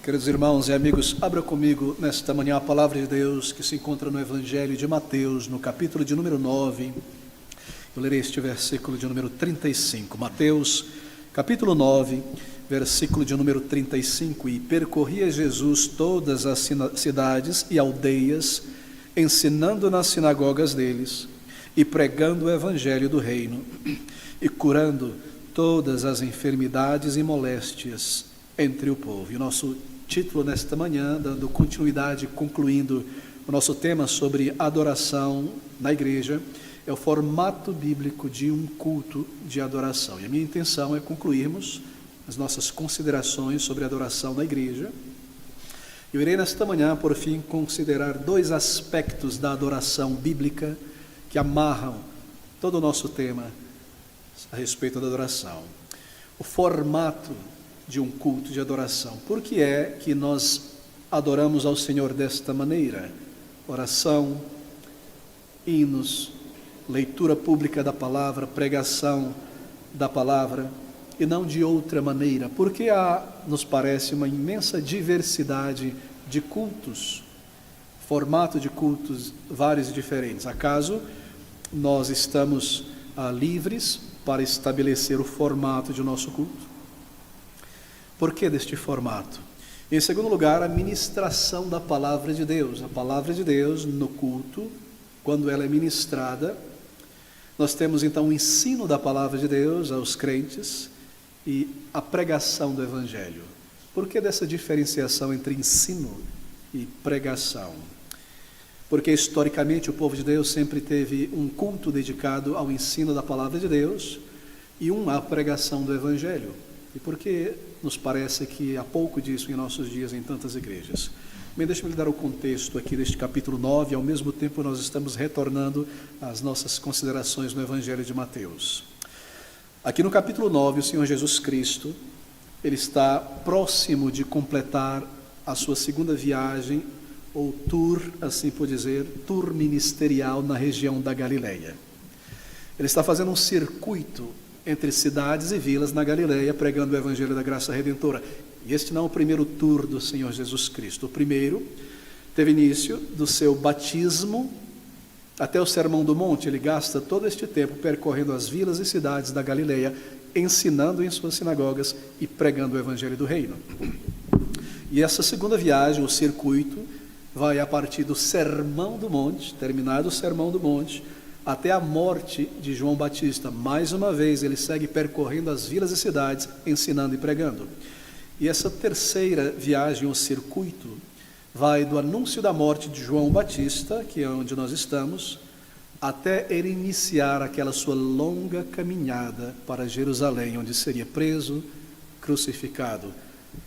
Queridos irmãos e amigos, abra comigo nesta manhã a palavra de Deus que se encontra no Evangelho de Mateus, no capítulo de número 9. Eu lerei este versículo de número 35. Mateus, capítulo 9, versículo de número 35. E percorria Jesus todas as cidades e aldeias, ensinando nas sinagogas deles e pregando o Evangelho do reino e curando todas as enfermidades e moléstias entre o povo. E o nosso título nesta manhã, dando continuidade, concluindo o nosso tema sobre adoração na igreja, é o formato bíblico de um culto de adoração. E a minha intenção é concluirmos as nossas considerações sobre adoração na igreja. Eu irei nesta manhã, por fim, considerar dois aspectos da adoração bíblica que amarram todo o nosso tema a respeito da adoração. O formato de um culto de adoração. Por que é que nós adoramos ao Senhor desta maneira? Oração, hinos, leitura pública da palavra, pregação da palavra, e não de outra maneira. Porque nos parece uma imensa diversidade de cultos, formato de cultos vários e diferentes. Acaso nós estamos livres para estabelecer o formato de nosso culto? Por que deste formato? Em segundo lugar, a ministração da palavra de Deus. A palavra de Deus no culto, quando ela é ministrada, nós temos então o ensino da palavra de Deus aos crentes e a pregação do Evangelho. Por que dessa diferenciação entre ensino e pregação? Porque historicamente o povo de Deus sempre teve um culto dedicado ao ensino da palavra de Deus e à pregação do Evangelho. E por que nos parece que há pouco disso em nossos dias em tantas igrejas? Bem, deixa-me lhe dar o contexto aqui deste capítulo 9, e ao mesmo tempo nós estamos retornando às nossas considerações no Evangelho de Mateus. Aqui no capítulo 9, o Senhor Jesus Cristo, ele está próximo de completar a sua segunda viagem, ou tour, assim por dizer, tour ministerial na região da Galileia. Ele está fazendo um circuito entre cidades e vilas na Galileia, pregando o Evangelho da Graça Redentora. E este não é o primeiro tour do Senhor Jesus Cristo. O primeiro teve início do seu batismo até o Sermão do Monte. Ele gasta todo este tempo percorrendo as vilas e cidades da Galileia, ensinando em suas sinagogas e pregando o Evangelho do Reino. E essa segunda viagem, o circuito, vai a partir do Sermão do Monte, terminado o Sermão do Monte, até a morte de João Batista. Mais uma vez ele segue percorrendo as vilas e cidades, ensinando e pregando. E essa terceira viagem, o circuito, vai do anúncio da morte de João Batista, que é onde nós estamos, até ele iniciar aquela sua longa caminhada para Jerusalém, onde seria preso, crucificado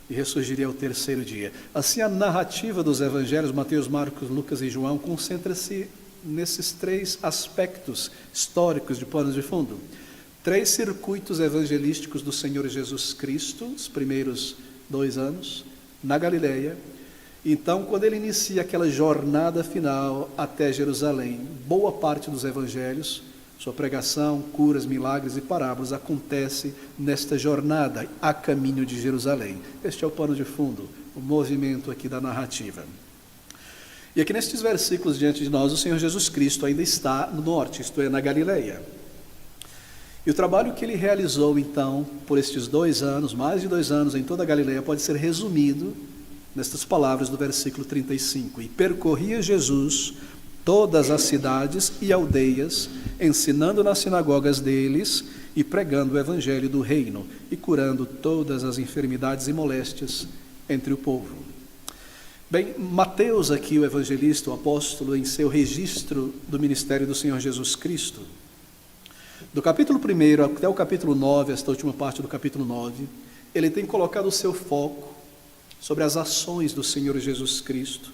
e ressurgiria ao terceiro dia. Assim, a narrativa dos evangelhos, Mateus, Marcos, Lucas e João, concentra-se nesses três aspectos históricos de pano de fundo. Três circuitos evangelísticos do Senhor Jesus Cristo, os primeiros 2 anos, na Galileia. Então, quando ele inicia aquela jornada final até Jerusalém, boa parte dos evangelhos, sua pregação, curas, milagres e parábolas, acontece nesta jornada a caminho de Jerusalém. Este é o pano de fundo, o movimento aqui da narrativa. E aqui nestes versículos diante de nós, o Senhor Jesus Cristo ainda está no norte, isto é, na Galileia. E o trabalho que ele realizou, então, por estes 2 anos, mais de 2 anos em toda a Galileia, pode ser resumido nestas palavras do versículo 35. E percorria Jesus todas as cidades e aldeias, ensinando nas sinagogas deles e pregando o Evangelho do reino e curando todas as enfermidades e moléstias entre o povo. Bem, Mateus aqui, o evangelista, o apóstolo, em seu registro do ministério do Senhor Jesus Cristo, do capítulo 1 até o capítulo 9, esta última parte do capítulo 9, ele tem colocado o seu foco sobre as ações do Senhor Jesus Cristo,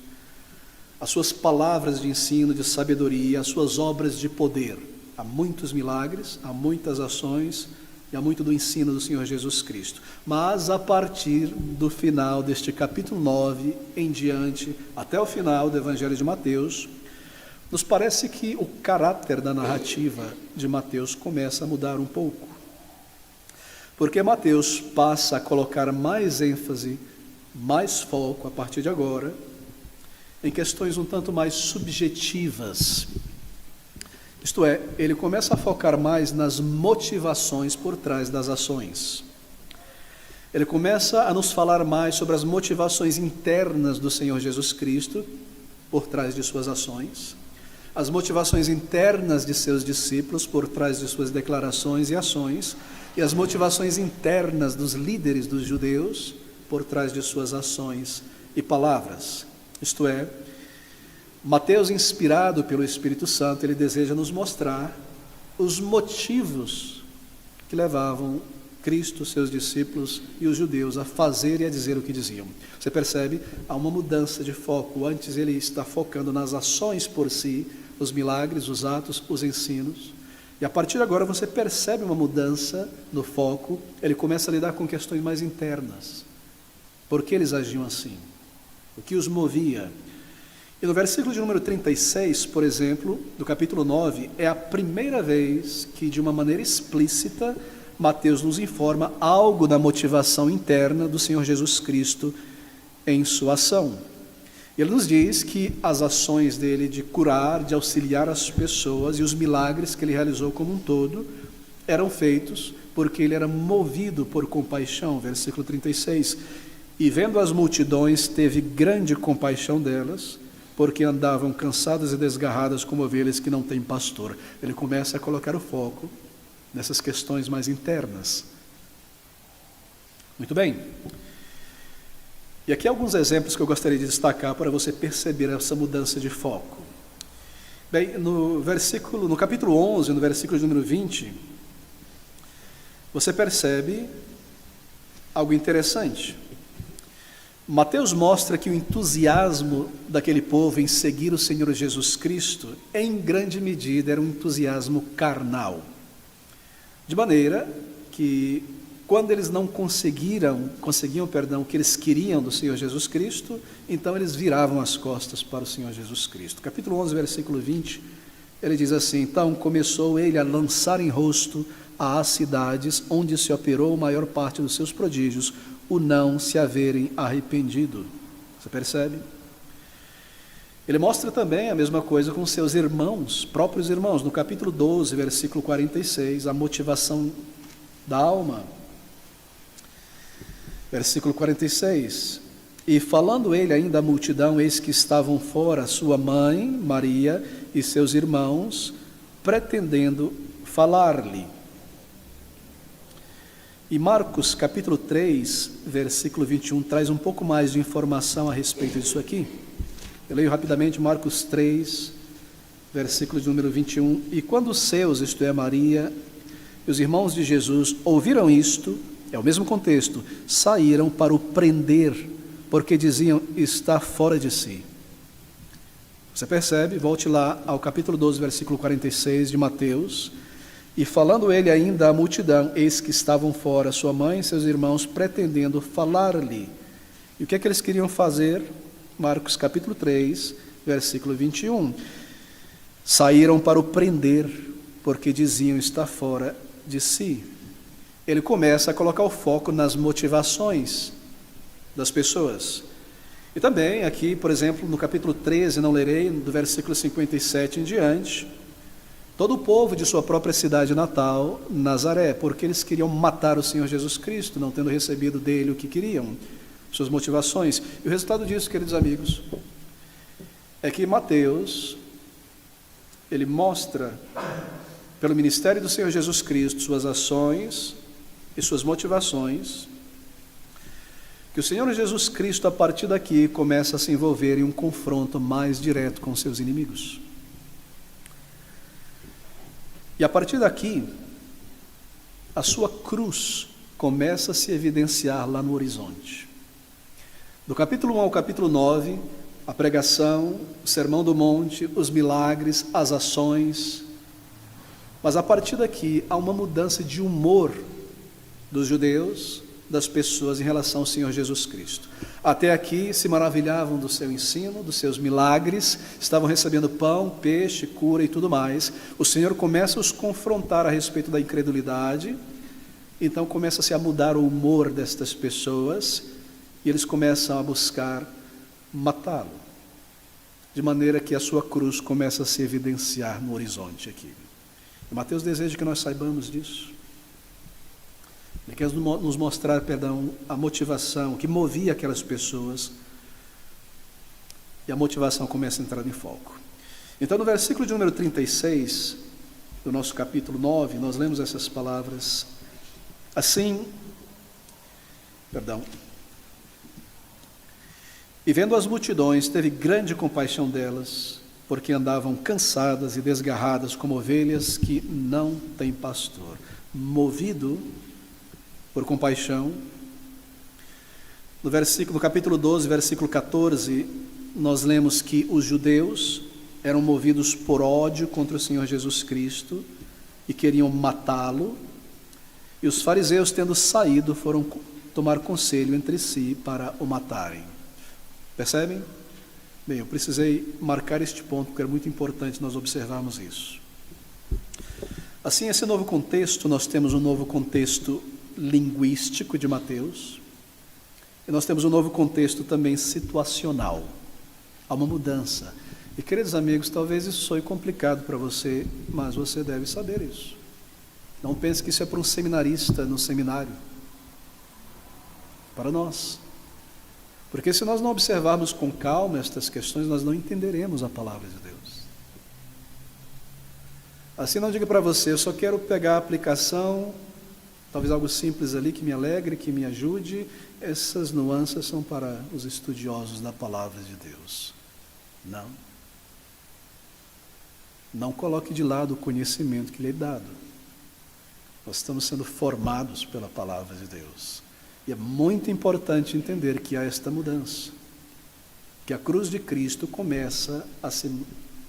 as suas palavras de ensino, de sabedoria, as suas obras de poder. Há muitos milagres, há muitas ações, e há muito do ensino do Senhor Jesus Cristo. Mas a partir do final deste capítulo 9 em diante, até o final do Evangelho de Mateus, nos parece que o caráter da narrativa de Mateus começa a mudar um pouco. Porque Mateus passa a colocar mais ênfase mais foco, a partir de agora, em questões um tanto mais subjetivas. Isto é, ele começa a focar mais nas motivações por trás das ações. Ele começa a nos falar mais sobre as motivações internas do Senhor Jesus Cristo por trás de suas ações, as motivações internas de seus discípulos por trás de suas declarações e ações, e as motivações internas dos líderes dos judeus por trás de suas ações e palavras. Isto é, Mateus, inspirado pelo Espírito Santo, ele deseja nos mostrar os motivos que levavam Cristo, seus discípulos e os judeus a fazer e a dizer o que diziam. Você percebe? Há uma mudança de foco. Antes ele está focando nas ações por si, os milagres, os atos, os ensinos. E a partir de agora você percebe uma mudança no foco. Ele começa a lidar com questões mais internas. Por que eles agiam assim? O que os movia? E no versículo de número 36, por exemplo, do capítulo 9, é a primeira vez que, de uma maneira explícita, Mateus nos informa algo da motivação interna do Senhor Jesus Cristo em sua ação. Ele nos diz que as ações dele de curar, de auxiliar as pessoas e os milagres que ele realizou como um todo eram feitos porque ele era movido por compaixão, versículo 36. E vendo as multidões, teve grande compaixão delas, porque andavam cansadas e desgarradas como ovelhas que não têm pastor. Ele começa a colocar o foco nessas questões mais internas. Muito bem. E aqui alguns exemplos que eu gostaria de destacar para você perceber essa mudança de foco. Bem, no capítulo 11, no versículo de número 20, você percebe algo interessante. Mateus mostra que o entusiasmo daquele povo em seguir o Senhor Jesus Cristo, em grande medida, era um entusiasmo carnal. De maneira que, quando eles não conseguiam o que eles queriam do Senhor Jesus Cristo, então eles viravam as costas para o Senhor Jesus Cristo. Capítulo 11, versículo 20, ele diz assim: então começou ele a lançar em rosto às cidades onde se operou a maior parte dos seus prodígios, o não se haverem arrependido. Você percebe? Ele mostra também a mesma coisa com seus irmãos, próprios irmãos, no capítulo 12, versículo 46, a motivação da alma. Versículo 46, e falando ele ainda à multidão, eis que estavam fora sua mãe, Maria, e seus irmãos, pretendendo falar-lhe. E Marcos, capítulo 3, versículo 21, traz um pouco mais de informação a respeito disso aqui. Eu leio rapidamente Marcos 3, versículo de número 21. E quando os seus, isto é, Maria, e os irmãos de Jesus, ouviram isto, é o mesmo contexto, saíram para o prender, porque diziam, está fora de si. Você percebe? Volte lá ao capítulo 12, versículo 46 de Mateus. E falando ele ainda à multidão, eis que estavam fora sua mãe e seus irmãos, pretendendo falar-lhe. E o que é que eles queriam fazer? Marcos capítulo 3, versículo 21. Saíram para o prender, porque diziam, está fora de si. Ele começa a colocar o foco nas motivações das pessoas. E também aqui, por exemplo, no capítulo 13, não lerei, do versículo 57 em diante, todo o povo de sua própria cidade natal, Nazaré, porque eles queriam matar o Senhor Jesus Cristo, não tendo recebido dele o que queriam, suas motivações. E o resultado disso, queridos amigos, é que Mateus, ele mostra, pelo ministério do Senhor Jesus Cristo, suas ações e suas motivações, que o Senhor Jesus Cristo, a partir daqui, começa a se envolver em um confronto mais direto com seus inimigos. E a partir daqui, a sua cruz começa a se evidenciar lá no horizonte. Do capítulo 1 ao capítulo 9, a pregação, o sermão do monte, os milagres, as ações. Mas a partir daqui, há uma mudança de humor dos judeus, das pessoas em relação ao Senhor Jesus Cristo. Até aqui se maravilhavam do seu ensino, dos seus milagres, estavam recebendo pão, peixe, cura e tudo mais. O Senhor começa a os confrontar a respeito da incredulidade, então começa-se a mudar o humor destas pessoas, e eles começam a buscar matá-lo, de maneira que a sua cruz começa a se evidenciar no horizonte aqui. E Mateus deseja que nós saibamos disso. Ele quer nos mostrar, a motivação que movia aquelas pessoas, e a motivação começa a entrar em foco. Então, no versículo de número 36, do nosso capítulo 9, nós lemos essas palavras. E vendo as multidões, teve grande compaixão delas, porque andavam cansadas e desgarradas como ovelhas que não têm pastor. Movido por compaixão, no capítulo 12, versículo 14, nós lemos que os judeus eram movidos por ódio contra o Senhor Jesus Cristo e queriam matá-lo, e os fariseus, tendo saído, foram tomar conselho entre si para o matarem. Percebem? Bem, eu precisei marcar este ponto, porque é muito importante nós observarmos isso. Assim, esse novo contexto, nós temos um novo contexto linguístico de Mateus, e nós temos um novo contexto também situacional. Há uma mudança. E, queridos amigos, talvez isso soe complicado para você, mas você deve saber isso. Não pense que isso é para um seminarista no seminário. Para nós. Porque se nós não observarmos com calma estas questões, nós não entenderemos a palavra de Deus. Assim, não diga para você, eu só quero pegar a aplicação, talvez algo simples ali que me alegre, que me ajude. Essas nuances são para os estudiosos da palavra de Deus. Não. Não coloque de lado o conhecimento que lhe é dado. Nós estamos sendo formados pela palavra de Deus. E é muito importante entender que há esta mudança. Que a cruz de Cristo começa a se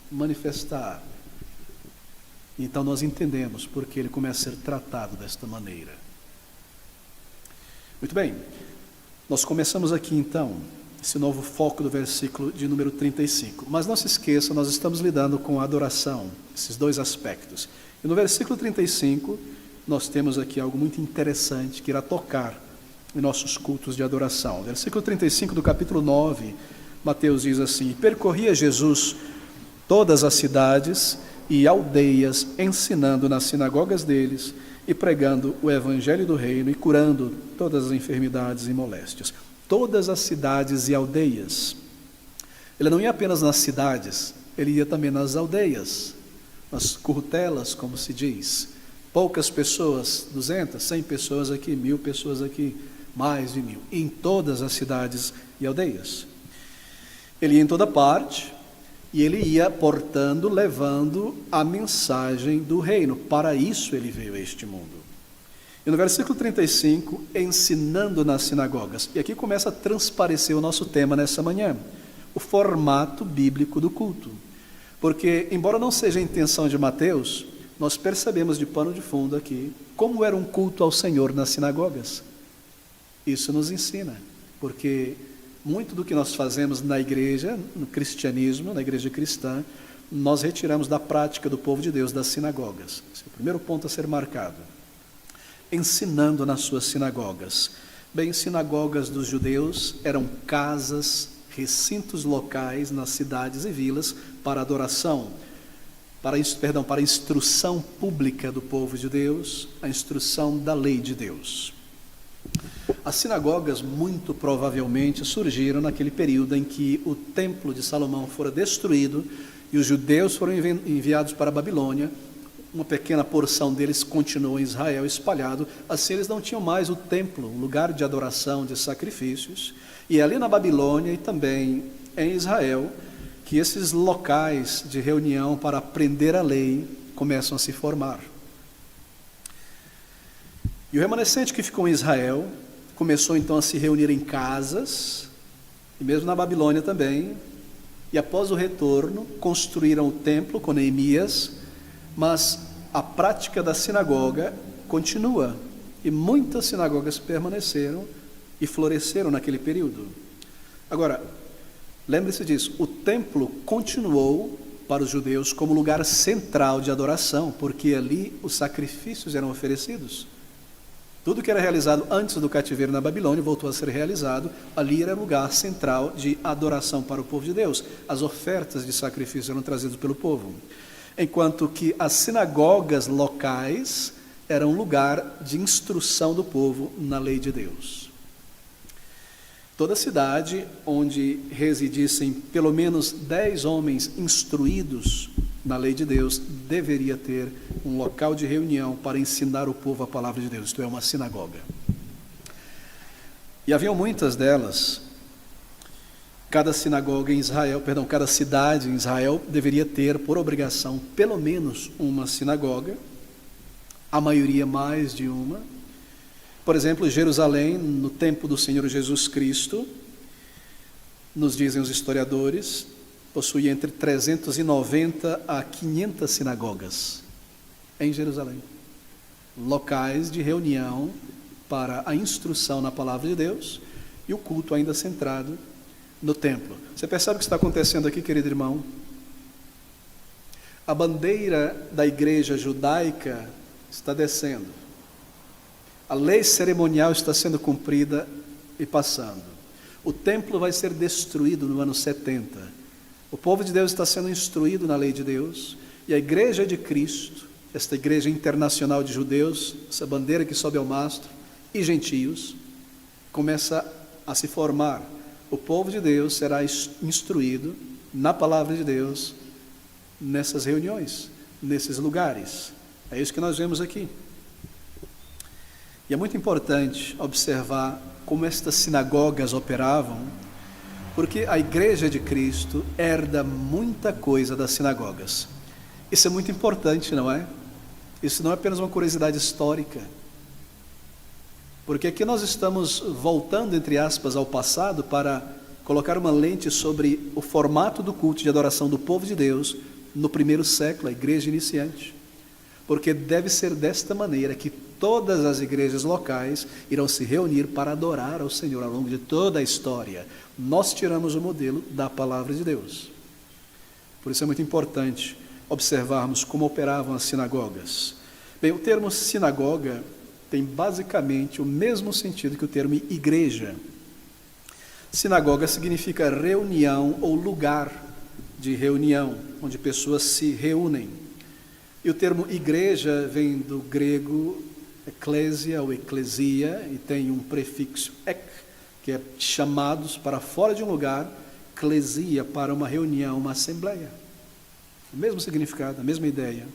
manifestar. Então nós entendemos porque ele começa a ser tratado desta maneira. Muito bem. Nós começamos aqui então esse novo foco do versículo de número 35. Mas não se esqueça, nós estamos lidando com a adoração, esses dois aspectos. E no versículo 35, nós temos aqui algo muito interessante que irá tocar em nossos cultos de adoração. Versículo 35 do capítulo 9, Mateus diz assim: percorria Jesus todas as cidades e aldeias, ensinando nas sinagogas deles e pregando o evangelho do reino e curando todas as enfermidades e moléstias. Todas as cidades e aldeias. Ele não ia apenas nas cidades, ele ia também nas aldeias, nas curtelas, como se diz. Poucas pessoas, 200, 100 pessoas aqui, 1000 pessoas aqui, mais de 1000, em todas as cidades e aldeias. Ele ia em toda parte, e ele ia portando, levando a mensagem do reino. Para isso ele veio a este mundo. E no versículo 35, ensinando nas sinagogas. E aqui começa a transparecer o nosso tema nessa manhã, o formato bíblico do culto. Porque, embora não seja a intenção de Mateus, nós percebemos de pano de fundo aqui como era um culto ao Senhor nas sinagogas. Isso nos ensina, porque muito do que nós fazemos na igreja, no cristianismo, na igreja cristã, nós retiramos da prática do povo de Deus, das sinagogas. Esse é o primeiro ponto a ser marcado. Ensinando nas suas sinagogas. Bem, sinagogas dos judeus eram casas, recintos locais nas cidades e vilas para adoração, para instrução pública do povo de Deus, a instrução da lei de Deus. As sinagogas muito provavelmente surgiram naquele período em que o templo de Salomão fora destruído e os judeus foram enviados para a Babilônia. Uma pequena porção deles continuou em Israel espalhado. Assim eles não tinham mais o templo, um lugar de adoração, de sacrifícios. E ali na Babilônia e também em Israel, que esses locais de reunião para aprender a lei começam a se formar. E o remanescente que ficou em Israel começou então a se reunir em casas, e mesmo na Babilônia também, e após o retorno construíram o templo com Neemias, mas a prática da sinagoga continua, e muitas sinagogas permaneceram e floresceram naquele período. Agora, lembre-se disso, o templo continuou para os judeus como lugar central de adoração, porque ali os sacrifícios eram oferecidos. Tudo que era realizado antes do cativeiro na Babilônia voltou a ser realizado. Ali era lugar central de adoração para o povo de Deus. As ofertas de sacrifício eram trazidas pelo povo. Enquanto que as sinagogas locais eram lugar de instrução do povo na lei de Deus. Toda cidade onde residissem pelo menos 10 homens instruídos na lei de Deus deveria ter um local de reunião para ensinar o povo a palavra de Deus, isto é, uma sinagoga. E haviam muitas delas. Cada cidade em Israel deveria ter por obrigação pelo menos uma sinagoga, a maioria mais de uma. Por exemplo, Jerusalém, no tempo do Senhor Jesus Cristo, nos dizem os historiadores, possui entre 390 a 500 sinagogas em Jerusalém. Locais de reunião para a instrução na palavra de Deus e o culto ainda centrado no templo. Você percebe o que está acontecendo aqui, querido irmão? A bandeira da igreja judaica está descendo. A lei cerimonial está sendo cumprida e passando. O templo vai ser destruído no ano 70. O povo de Deus está sendo instruído na lei de Deus. E a igreja de Cristo, esta igreja internacional de judeus, essa bandeira que sobe ao mastro, e gentios, começa a se formar. O povo de Deus será instruído na palavra de Deus nessas reuniões, nesses lugares. É isso que nós vemos aqui. E é muito importante observar como estas sinagogas operavam, porque a igreja de Cristo herda muita coisa das sinagogas. Isso é muito importante, não é? Isso não é apenas uma curiosidade histórica. Porque aqui nós estamos voltando, entre aspas, ao passado para colocar uma lente sobre o formato do culto de adoração do povo de Deus no primeiro século, a igreja iniciante. Porque deve ser desta maneira que todas as igrejas locais irão se reunir para adorar ao Senhor ao longo de toda a história. Nós tiramos o modelo da palavra de Deus. Por isso é muito importante observarmos como operavam as sinagogas. Bem, o termo sinagoga tem basicamente o mesmo sentido que o termo igreja. Sinagoga significa reunião ou lugar de reunião, onde pessoas se reúnem. E o termo igreja vem do grego eclésia ou eclesia, e tem um prefixo ek, que é chamados para fora de um lugar, eclesia para uma reunião, uma assembleia. O mesmo significado, a mesma ideia.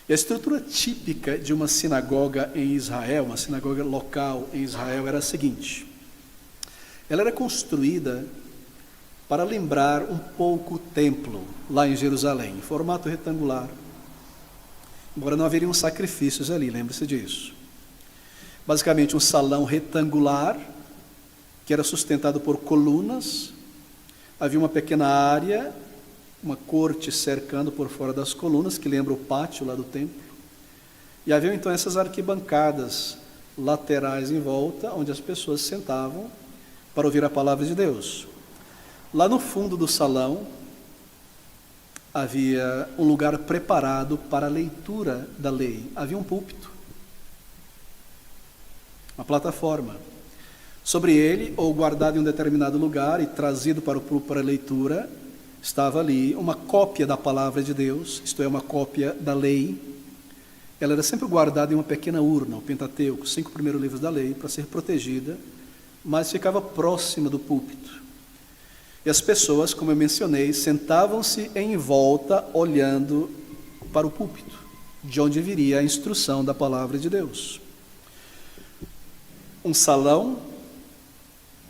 E a estrutura típica de uma sinagoga em Israel, uma sinagoga local em Israel, era a seguinte: ela era construída para lembrar um pouco o templo lá em Jerusalém, em formato retangular. Embora não haveriam sacrifícios ali, lembre-se disso. Basicamente um salão retangular, que era sustentado por colunas. Havia uma pequena área, uma corte cercando por fora das colunas, que lembra o pátio lá do templo. E havia então essas arquibancadas laterais em volta, onde as pessoas sentavam para ouvir a palavra de Deus. Lá no fundo do salão havia um lugar preparado para a leitura da lei. Havia um púlpito, uma plataforma. Sobre ele, ou guardado em um determinado lugar e trazido para o púlpito para a leitura, estava ali uma cópia da palavra de Deus, isto é, uma cópia da lei. Ela era sempre guardada em uma pequena urna, o Pentateuco, 5 primeiros livros da lei, para ser protegida, mas ficava próxima do púlpito. E as pessoas, como eu mencionei, sentavam-se em volta, olhando para o púlpito, de onde viria a instrução da palavra de Deus. Um salão,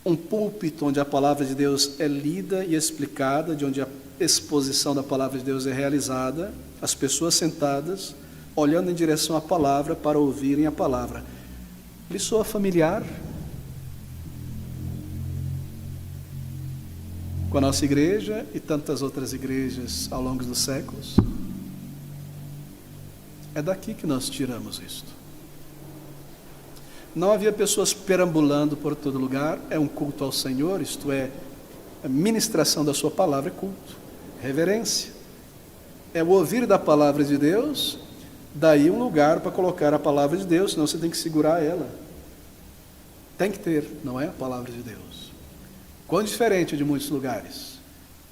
um púlpito onde a palavra de Deus é lida e explicada, de onde a exposição da palavra de Deus é realizada, as pessoas sentadas, olhando em direção à palavra para ouvirem a palavra. Lhe soa familiar? Com a nossa igreja e tantas outras igrejas ao longo dos séculos? É daqui que nós tiramos isto. Não havia pessoas perambulando por todo lugar, é um culto ao Senhor, isto é, a ministração da sua palavra é culto, reverência. É o ouvir da palavra de Deus, daí um lugar para colocar a palavra de Deus, senão você tem que segurar ela. Tem que ter, não é? A palavra de Deus. Quão diferente de muitos lugares.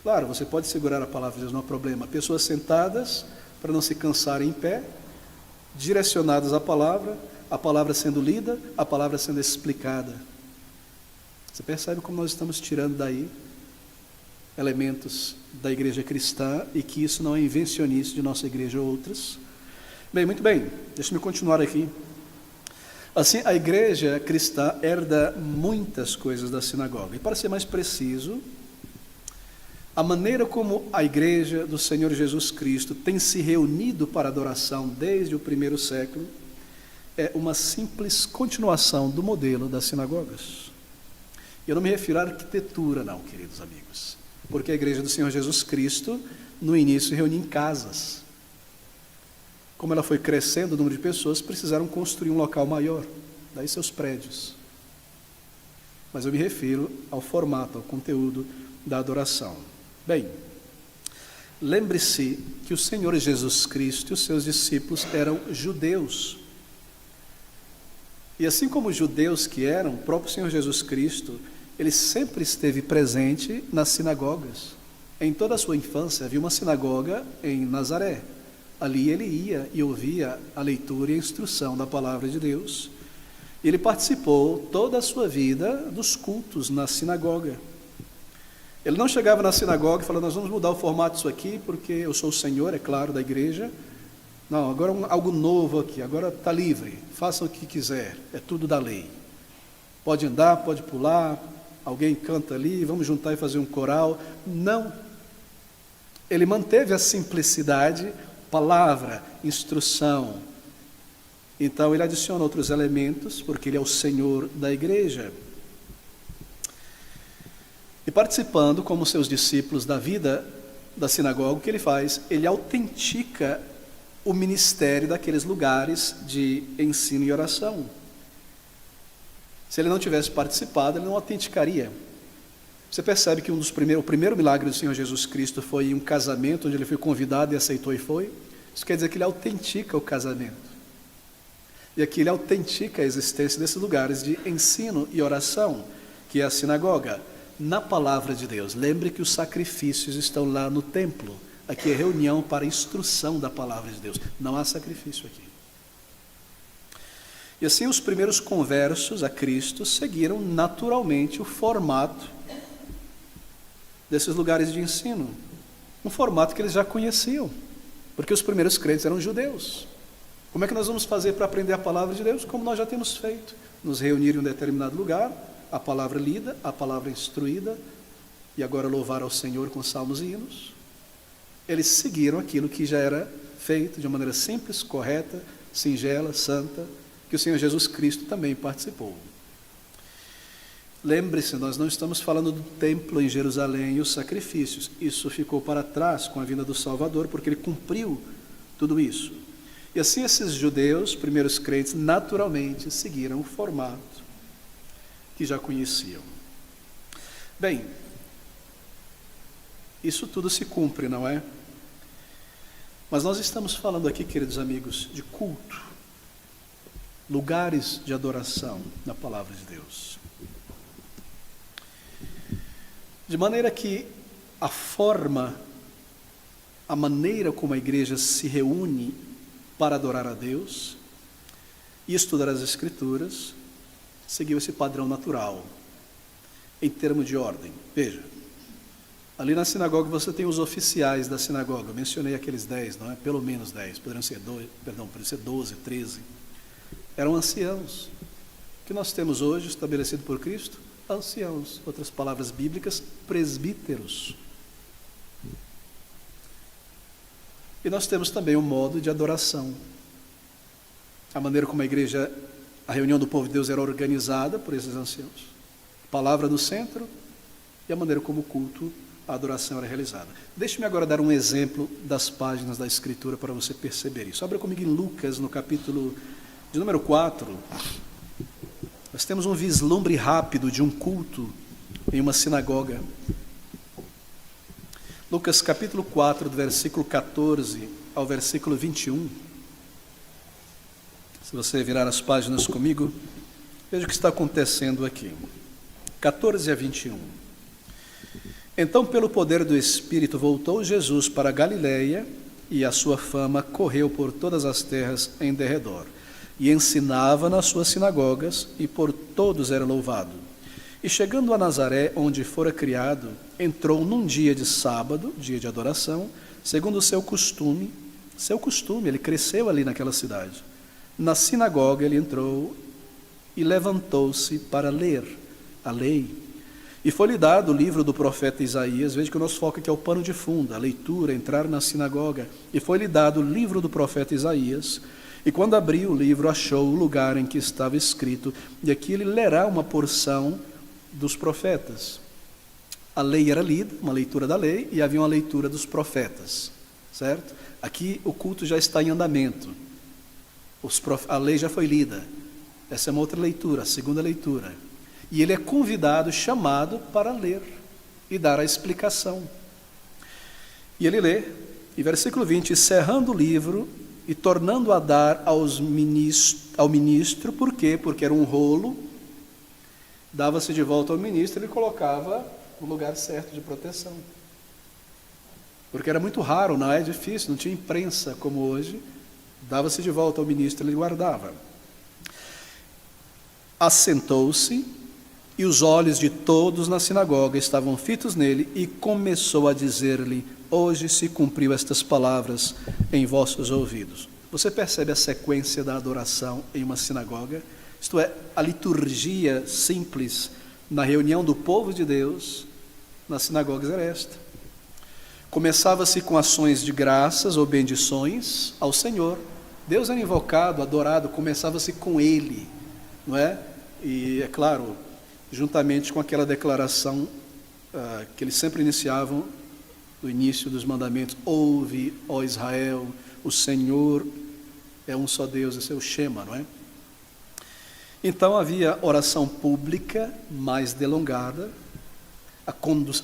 Claro, você pode segurar a palavra de Deus, não há problema. Pessoas sentadas, para não se cansarem em pé, direcionadas à palavra, a palavra sendo lida, a palavra sendo explicada. Você percebe como nós estamos tirando daí elementos da igreja cristã e que isso não é invencionice de nossa igreja ou outras. Bem, muito bem, deixa-me continuar aqui. Assim, a igreja cristã herda muitas coisas da sinagoga. E para ser mais preciso, a maneira como a igreja do Senhor Jesus Cristo tem se reunido para adoração desde o primeiro século é uma simples continuação do modelo das sinagogas. Eu não me refiro à arquitetura, não, queridos amigos, porque a igreja do Senhor Jesus Cristo, no início, reunia em casas. Como ela foi crescendo o número de pessoas, precisaram construir um local maior, daí seus prédios. Mas eu me refiro ao formato, ao conteúdo da adoração. Bem, lembre-se que o Senhor Jesus Cristo e os seus discípulos eram judeus. E assim como os judeus que eram, o próprio Senhor Jesus Cristo, ele sempre esteve presente nas sinagogas. Em toda a sua infância havia uma sinagoga em Nazaré. Ali ele ia e ouvia a leitura e a instrução da palavra de Deus. Ele participou toda a sua vida dos cultos na sinagoga. Ele não chegava na sinagoga e falava, nós vamos mudar o formato disso aqui, porque eu sou o Senhor, é claro, da igreja. Não, agora algo novo aqui, agora está livre, faça o que quiser, é tudo da lei. Pode andar, pode pular, alguém canta ali, vamos juntar e fazer um coral. Não. Ele manteve a simplicidade, palavra, instrução. Então ele adiciona outros elementos, porque ele é o Senhor da igreja. E participando, como seus discípulos, da vida da sinagoga, o que ele faz? Ele autentica o ministério daqueles lugares de ensino e oração. Se ele não tivesse participado, ele não autenticaria. Você percebe que o primeiro milagre do Senhor Jesus Cristo foi um casamento, onde ele foi convidado e aceitou e foi? Isso quer dizer que ele autentica o casamento. E aqui ele autentica a existência desses lugares de ensino e oração, que é a sinagoga, na palavra de Deus. Lembre que os sacrifícios estão lá no templo. Aqui é reunião para instrução da palavra de Deus. Não há sacrifício aqui. E assim os primeiros conversos a Cristo seguiram naturalmente o formato desses lugares de ensino. Um formato que eles já conheciam, porque os primeiros crentes eram judeus. Como é que nós vamos fazer para aprender a palavra de Deus? Como nós já temos feito. Nos reunir em um determinado lugar, a palavra lida, a palavra instruída, e agora louvar ao Senhor com salmos e hinos. Eles seguiram aquilo que já era feito de uma maneira simples, correta, singela, santa, que o Senhor Jesus Cristo também participou. Lembre-se, nós não estamos falando do templo em Jerusalém e os sacrifícios. Isso ficou para trás com a vinda do Salvador, porque ele cumpriu tudo isso. E assim esses judeus, primeiros crentes, naturalmente seguiram o formato que já conheciam. Bem, isso tudo se cumpre, não é? Mas nós estamos falando aqui, queridos amigos, de culto, lugares de adoração na palavra de Deus. De maneira que a forma, a maneira como a igreja se reúne para adorar a Deus e estudar as Escrituras, seguiu esse padrão natural, em termos de ordem. Veja, ali na sinagoga você tem os oficiais da sinagoga. Eu mencionei aqueles 10, não é? Pelo menos 10, poderiam ser 12, 13. Eram anciãos. O que nós temos hoje, estabelecido por Cristo? Anciãos. Outras palavras bíblicas, presbíteros. E nós temos também um modo de adoração. A maneira como a reunião do povo de Deus era organizada por esses anciãos. A palavra no centro e a maneira como o culto, a adoração era realizada. Deixe-me agora dar um exemplo das páginas da Escritura para você perceber isso. Abra comigo em Lucas, no capítulo de número 4. Nós temos um vislumbre rápido de um culto em uma sinagoga. Lucas capítulo 4, do versículo 14 ao versículo 21. Se você virar as páginas comigo, veja o que está acontecendo aqui. 14 a 21. Então, pelo poder do Espírito, voltou Jesus para Galiléia, e a sua fama correu por todas as terras em derredor. E ensinava nas suas sinagogas, e por todos era louvado. E chegando a Nazaré, onde fora criado, entrou num dia de sábado, dia de adoração, segundo o seu costume, ele cresceu ali naquela cidade. Na sinagoga ele entrou e levantou-se para ler a lei. E foi-lhe dado o livro do profeta Isaías. Veja que o nosso foco aqui é o pano de fundo, a leitura, entrar na sinagoga. E foi-lhe dado o livro do profeta Isaías. E quando abriu o livro, achou o lugar em que estava escrito, e aqui ele lerá uma porção dos profetas. A lei era lida, uma leitura da lei, e havia uma leitura dos profetas, certo? Aqui o culto já está em andamento. A lei já foi lida. Essa é uma outra leitura, a segunda leitura. E ele é convidado, chamado para ler e dar a explicação. E ele lê, e versículo 20, cerrando o livro e tornando a dar ao ministro, por quê? Porque era um rolo, dava-se de volta ao ministro, ele colocava no lugar certo de proteção. Porque era muito raro, não é difícil, não tinha imprensa como hoje, dava-se de volta ao ministro, ele guardava. Assentou-se, e os olhos de todos na sinagoga estavam fitos nele, e começou a dizer-lhe: hoje se cumpriu estas palavras em vossos ouvidos. Você percebe a sequência da adoração em uma sinagoga? Isto é, a liturgia simples na reunião do povo de Deus nas sinagogas era esta. Começava-se com ações de graças ou bendições ao Senhor. Deus era invocado, adorado, começava-se com Ele, não é? E, é claro, juntamente com aquela declaração que eles sempre iniciavam no início dos mandamentos: ouve, ó Israel, o Senhor é um só Deus, esse é o Shema, não é? Então havia oração pública mais delongada,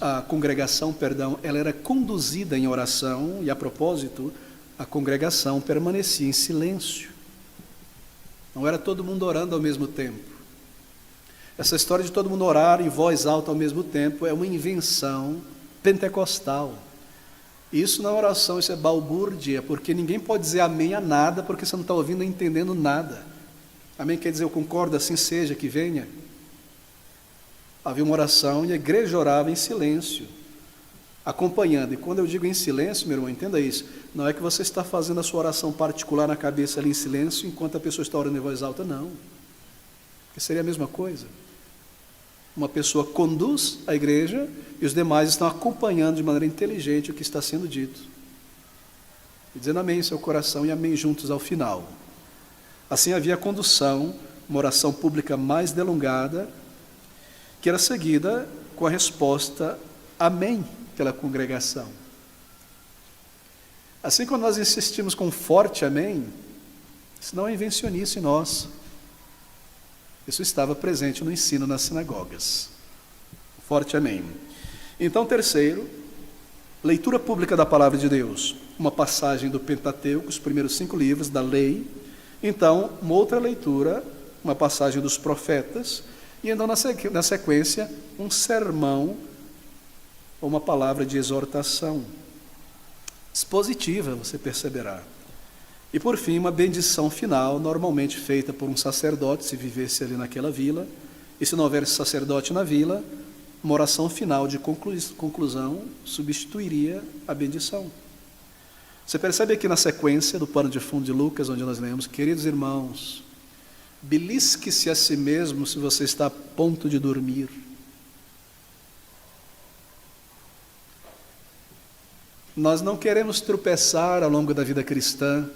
a congregação, ela era conduzida em oração, e a propósito, a congregação permanecia em silêncio. Não era todo mundo orando ao mesmo tempo. Essa história de todo mundo orar em voz alta ao mesmo tempo é uma invenção pentecostal. Isso não é oração, isso é balbúrdia, porque ninguém pode dizer amém a nada, porque você não está ouvindo e entendendo nada. Amém quer dizer eu concordo, assim seja, que venha. Havia uma oração e a igreja orava em silêncio, acompanhando. E quando eu digo em silêncio, meu irmão, entenda isso. Não é que você está fazendo a sua oração particular na cabeça ali em silêncio, enquanto a pessoa está orando em voz alta, não. Porque seria a mesma coisa. Uma pessoa conduz a igreja e os demais estão acompanhando de maneira inteligente o que está sendo dito. E dizendo amém em seu coração e amém juntos ao final. Assim havia a condução, uma oração pública mais delongada, que era seguida com a resposta amém pela congregação. Assim, quando nós insistimos com um forte amém, isso não é invencionice nossa. Isso estava presente no ensino nas sinagogas. Forte amém. Então, terceiro, leitura pública da palavra de Deus. Uma passagem do Pentateuco, os primeiros 5 livros da lei. Então, uma outra leitura, uma passagem dos profetas. E então, na sequência, um sermão, ou uma palavra de exortação. Expositiva, você perceberá. E por fim, uma bendição final, normalmente feita por um sacerdote, se vivesse ali naquela vila. E se não houvesse sacerdote na vila, uma oração final de conclusão substituiria a bendição. Você percebe aqui na sequência do pano de fundo de Lucas, onde nós lemos: queridos irmãos, belisque-se a si mesmo se você está a ponto de dormir. Nós não queremos tropeçar ao longo da vida cristã.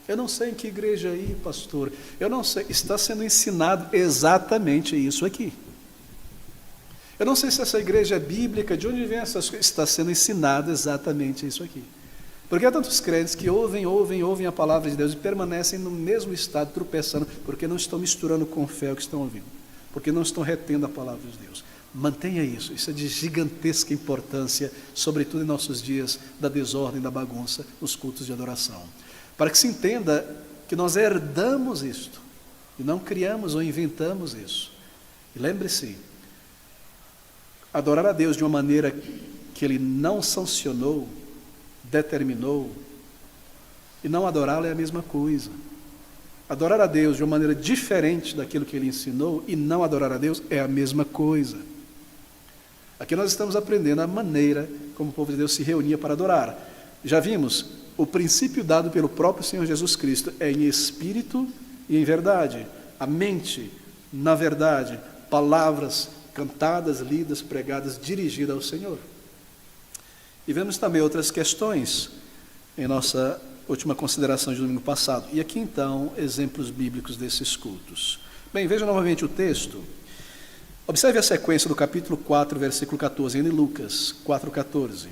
Eu não sei em que igreja aí, pastor. Eu não sei. Está sendo ensinado exatamente isso aqui. Eu não sei se essa igreja é bíblica, de onde vem essas coisas. Está sendo ensinado exatamente isso aqui. Porque há tantos crentes que ouvem a palavra de Deus e permanecem no mesmo estado, tropeçando, porque não estão misturando com fé o que estão ouvindo. Porque não estão retendo a palavra de Deus. Mantenha isso. Isso é de gigantesca importância, sobretudo em nossos dias da desordem, da bagunça, nos cultos de adoração. Para que se entenda que nós herdamos isto, e não criamos ou inventamos isso. E lembre-se, adorar a Deus de uma maneira que Ele não sancionou, determinou, e não adorá-lo é a mesma coisa. Adorar a Deus de uma maneira diferente daquilo que Ele ensinou e não adorar a Deus é a mesma coisa. Aqui nós estamos aprendendo a maneira como o povo de Deus se reunia para adorar. Já vimos, o princípio dado pelo próprio Senhor Jesus Cristo é em espírito e em verdade. A mente, na verdade, palavras cantadas, lidas, pregadas, dirigidas ao Senhor. E vemos também outras questões em nossa última consideração de domingo passado. E aqui então, exemplos bíblicos desses cultos. Bem, veja novamente o texto. Observe a sequência do capítulo 4, versículo 14, em Lucas 4,14.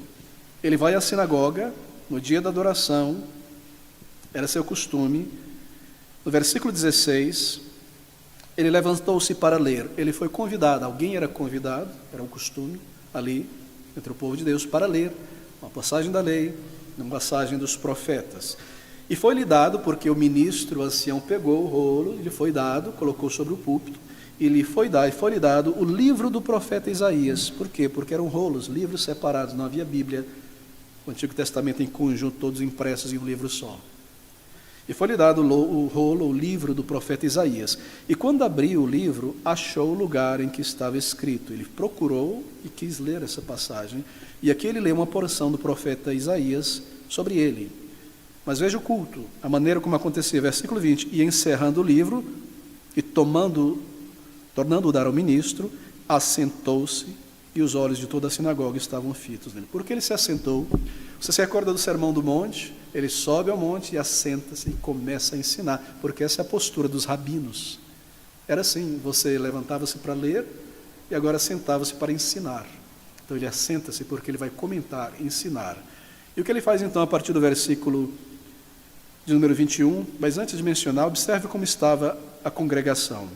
Ele vai à sinagoga, no dia da adoração, era seu costume. No versículo 16, ele levantou-se para ler. Ele foi convidado, alguém era convidado, era um costume ali, entre o povo de Deus, para ler uma passagem da lei, uma passagem dos profetas. E foi-lhe dado, porque o ministro, o ancião, pegou o rolo, lhe foi dado, colocou sobre o púlpito, e lhe foi-lhe dado o livro do profeta Isaías. Por quê? Porque eram rolos, livros separados, não havia Bíblia, o Antigo Testamento em conjunto, todos impressos em um livro só. E foi-lhe dado o rolo, o livro do profeta Isaías. E quando abriu o livro, achou o lugar em que estava escrito. Ele procurou e quis ler essa passagem. E aqui ele lê uma porção do profeta Isaías sobre ele. Mas veja o culto, a maneira como acontecia. Versículo 20. E encerrando o livro, e tornando-o dar ao ministro, assentou-se, e os olhos de toda a sinagoga estavam fitos nele. Por que ele se assentou? Você se recorda do Sermão do Monte? Ele sobe ao monte e assenta-se e começa a ensinar, porque essa é a postura dos rabinos. Era assim, você levantava-se para ler e agora sentava-se para ensinar. Então ele assenta-se porque ele vai comentar, ensinar. E o que ele faz então a partir do versículo de número 21? Mas antes de mencionar, observe como estava a congregação.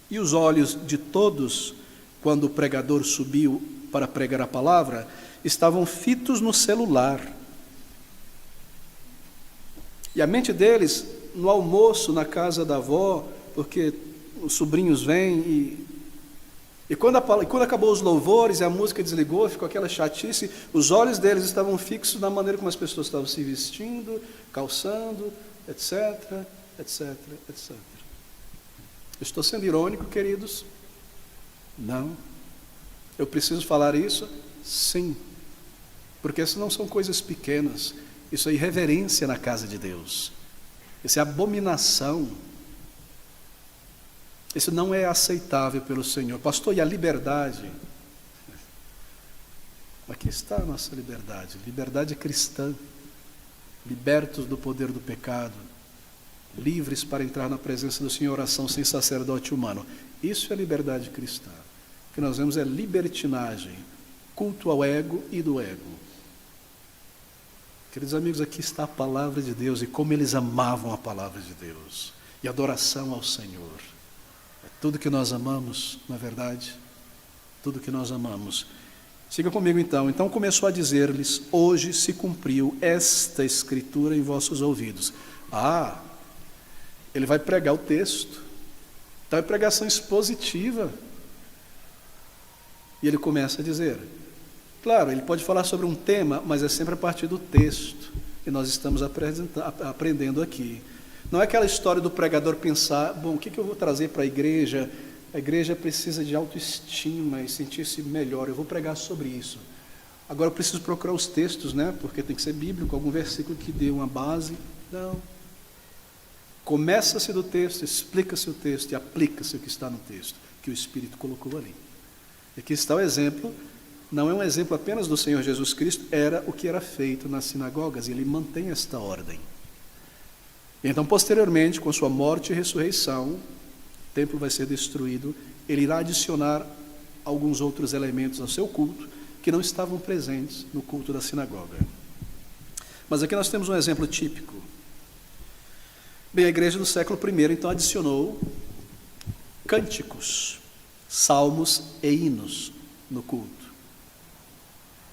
E os olhos de todos, quando o pregador subiu para pregar a palavra, estavam fitos no celular. E a mente deles, no almoço, na casa da avó, porque os sobrinhos vêm e quando acabou os louvores e a música desligou, ficou aquela chatice, os olhos deles estavam fixos na maneira como as pessoas estavam se vestindo, calçando, etc, etc, etc. Estou sendo irônico, queridos? Não. Eu preciso falar isso? Sim. Porque isso não são coisas pequenas. Isso é irreverência na casa de Deus. Isso é abominação. Isso não é aceitável pelo Senhor. Pastor, e a liberdade? Aqui está a nossa liberdade. Liberdade cristã. Libertos do poder do pecado. Livres para entrar na presença do Senhor, oração sem sacerdote humano. Isso é liberdade cristã. O que nós vemos é libertinagem, culto ao ego e do ego. Queridos amigos, aqui está a palavra de Deus e como eles amavam a palavra de Deus. E adoração ao Senhor. É tudo que nós amamos, não é verdade? Tudo que nós amamos. Siga comigo então. Então começou a dizer-lhes: hoje se cumpriu esta escritura em vossos ouvidos. Ele vai pregar o texto. Então é pregação expositiva. E ele começa a dizer. Claro, ele pode falar sobre um tema, mas é sempre a partir do texto. E nós estamos aprendendo aqui. Não é aquela história do pregador pensar, bom, o que eu vou trazer para a igreja? A igreja precisa de autoestima e sentir-se melhor. Eu vou pregar sobre isso. Agora eu preciso procurar os textos, né? Porque tem que ser bíblico, algum versículo que dê uma base. Não. Começa-se do texto, explica-se o texto e aplica-se o que está no texto, que o Espírito colocou ali. E aqui está o exemplo. Não é um exemplo apenas do Senhor Jesus Cristo, era o que era feito nas sinagogas, e ele mantém esta ordem. Então, posteriormente, com sua morte e ressurreição, o templo vai ser destruído, ele irá adicionar alguns outros elementos ao seu culto, que não estavam presentes no culto da sinagoga. Mas aqui nós temos um exemplo típico. Bem, a igreja do século I, então, adicionou cânticos, salmos e hinos no culto.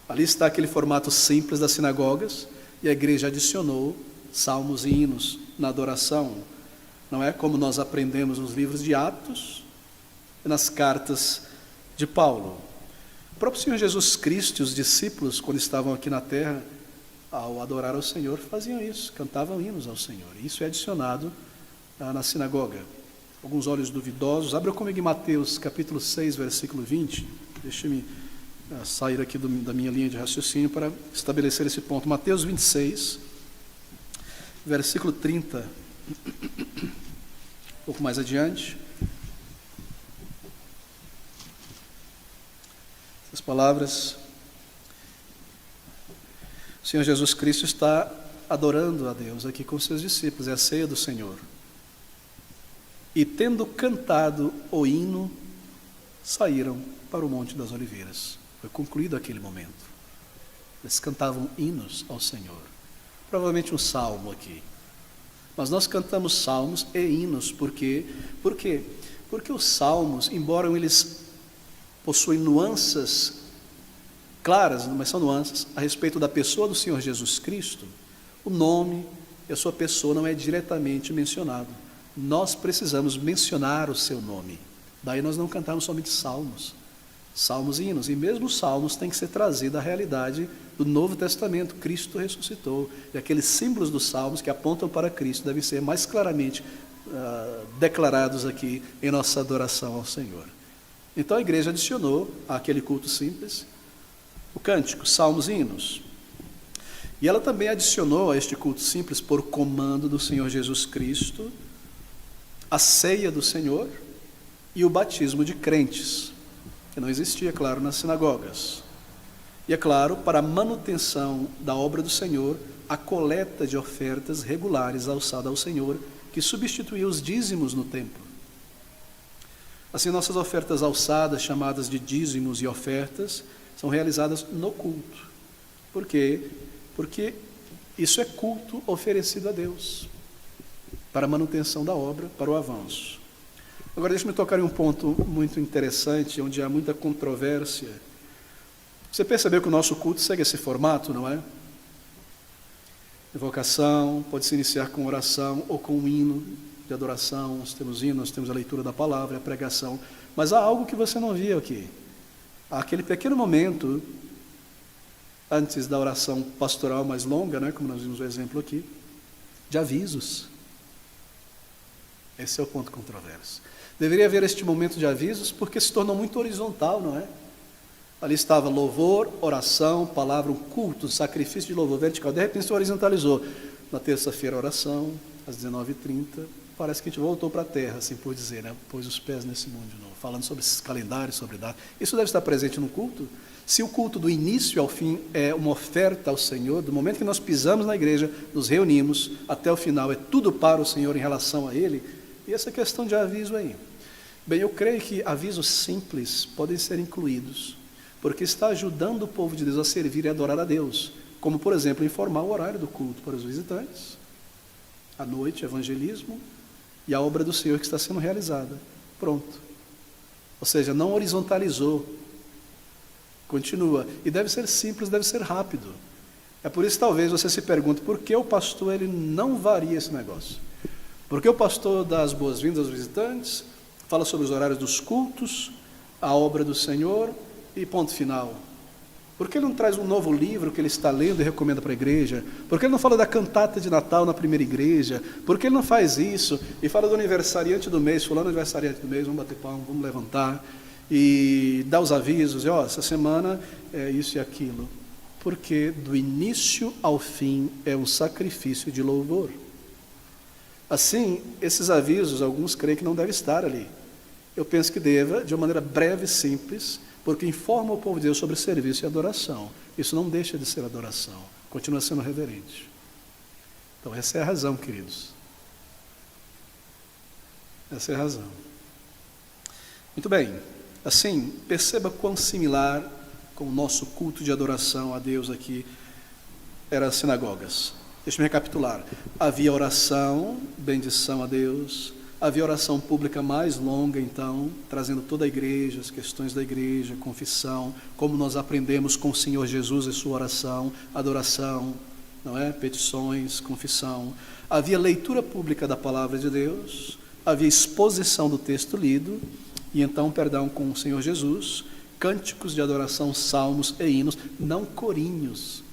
Ali está aquele formato simples das sinagogas, e a igreja adicionou salmos e hinos na adoração. não é? Como nós aprendemos nos livros de Atos e nas cartas de Paulo. O próprio Senhor Jesus Cristo e os discípulos, quando estavam aqui na terra, ao adorar ao Senhor, faziam isso, cantavam hinos ao Senhor. Isso é adicionado na sinagoga. Alguns olhos duvidosos. Abra comigo em Mateus capítulo 6, versículo 20. Deixe-me sair aqui da minha linha de raciocínio para estabelecer esse ponto. Mateus 26, versículo 30. Um pouco mais adiante. Essas palavras. O Senhor Jesus Cristo está adorando a Deus aqui com seus discípulos. É a ceia do Senhor. E tendo cantado o hino, saíram para o Monte das Oliveiras. Foi concluído aquele momento. Eles cantavam hinos ao Senhor. Provavelmente um salmo aqui. Mas nós cantamos salmos e hinos. Por quê? Porque os salmos, embora eles possuem nuances claras, mas são nuances, a respeito da pessoa do Senhor Jesus Cristo, o nome e a sua pessoa não é diretamente mencionado. Nós precisamos mencionar o seu nome. Daí nós não cantamos somente salmos e hinos. E mesmo os salmos têm que ser trazidos à realidade do Novo Testamento. Cristo ressuscitou. E aqueles símbolos dos salmos que apontam para Cristo devem ser mais claramente declarados aqui em nossa adoração ao Senhor. Então a igreja adicionou àquele culto simples o cântico, salmos e hinos. E ela também adicionou a este culto simples, por comando do Senhor Jesus Cristo, a ceia do Senhor e o batismo de crentes, que não existia, claro, nas sinagogas. E, é claro, para a manutenção da obra do Senhor, a coleta de ofertas regulares alçada ao Senhor, que substituía os dízimos no templo. Assim, nossas ofertas alçadas, chamadas de dízimos e ofertas, são realizadas no culto. Por quê? Porque isso é culto oferecido a Deus, para a manutenção da obra, para o avanço. Agora, deixe-me tocar em um ponto muito interessante, onde há muita controvérsia. Você percebeu que o nosso culto segue esse formato, não é? Invocação, pode se iniciar com oração ou com um hino de adoração. Nós temos hino, nós temos a leitura da palavra, a pregação. Mas há algo que você não viu aqui. Há aquele pequeno momento, antes da oração pastoral mais longa, né, como nós vimos o exemplo aqui, de avisos. Esse é o ponto controverso. Deveria haver este momento de avisos, porque se tornou muito horizontal, não é? Ali estava louvor, oração, palavra, um culto, sacrifício de louvor vertical. De repente se horizontalizou. Na terça-feira, oração, às 19h30. Parece que a gente voltou para a terra, assim por dizer, né? Pôs os pés nesse mundo de novo, falando sobre esses calendários, sobre datas. Isso deve estar presente no culto. Se o culto do início ao fim é uma oferta ao Senhor, do momento que nós pisamos na igreja, nos reunimos, até o final, é tudo para o Senhor em relação a Ele, e essa questão de aviso aí. Bem, eu creio que avisos simples podem ser incluídos, porque está ajudando o povo de Deus a servir e adorar a Deus, como, por exemplo, informar o horário do culto para os visitantes, à noite, evangelismo, e a obra do Senhor que está sendo realizada. Pronto. Ou seja, não horizontalizou. Continua. E deve ser simples, deve ser rápido. É por isso que talvez você se pergunte, por que o pastor ele não varia esse negócio? Por que o pastor dá as boas-vindas aos visitantes, fala sobre os horários dos cultos, a obra do Senhor e ponto final? Por que ele não traz um novo livro que ele está lendo e recomenda para a igreja? Por que ele não fala da cantata de Natal na primeira igreja? Por que ele não faz isso e fala do aniversariante do mês, fulano aniversariante do mês, vamos bater palma, vamos levantar, e dá os avisos, e essa semana é isso e aquilo. Porque do início ao fim é um sacrifício de louvor. Assim, esses avisos, alguns creem que não devem estar ali. Eu penso que deva, de uma maneira breve e simples, porque informa o povo de Deus sobre serviço e adoração. Isso não deixa de ser adoração, continua sendo reverente. Então essa é a razão, queridos. Essa é a razão. Muito bem, assim, perceba quão similar com o nosso culto de adoração a Deus aqui eram as sinagogas. Deixa eu recapitular. Havia oração, bendição a Deus. Havia oração pública mais longa, então, trazendo toda a igreja, as questões da igreja, confissão, como nós aprendemos com o Senhor Jesus e sua oração, adoração, não é? Petições, confissão. Havia leitura pública da palavra de Deus, havia exposição do texto lido, e então, com o Senhor Jesus, cânticos de adoração, salmos e hinos, não corinhos,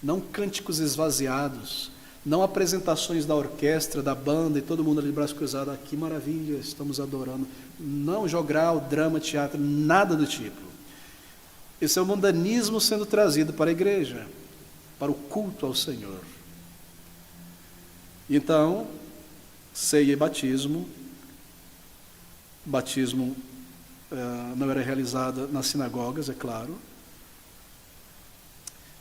não cânticos esvaziados, não apresentações da orquestra, da banda, e todo mundo ali de braço cruzado, ah, que maravilha, estamos adorando. Não jogral, drama, teatro, nada do tipo. Esse é o mundanismo sendo trazido para a igreja, para o culto ao Senhor. Então, ceia e batismo não era realizada nas sinagogas, é claro,